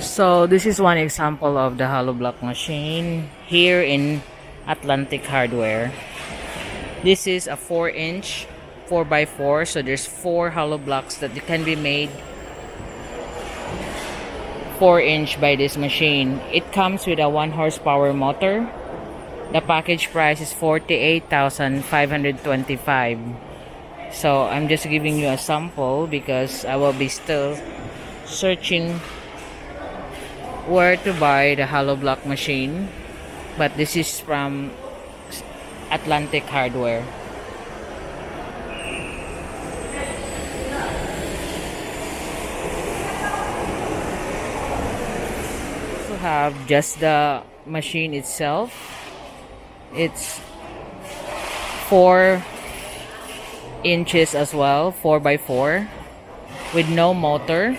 So this is one example of the hollow block machine here in Atlantic Hardware. This is a 4-inch 4x4, so there's 4 hollow blocks that can be made 4-inch by this machine. It comes with a 1 horsepower motor. The package price is 48,525. So I'm just giving you a sample because I will be still searching where to buy the hollow block machine, but this is from Atlantic Hardware. To have just the machine itself, it's 4 inches as well, 4x4 with no motor.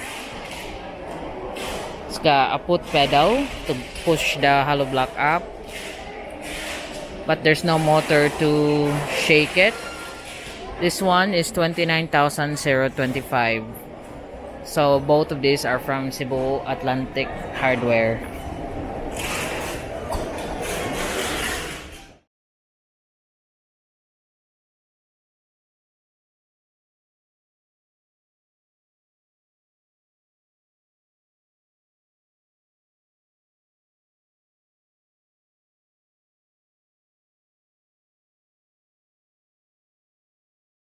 It's got a foot pedal to push the hollow block up, but there's no motor to shake it. This one is 29,025. So both of these are from Cebu Atlantic Hardware.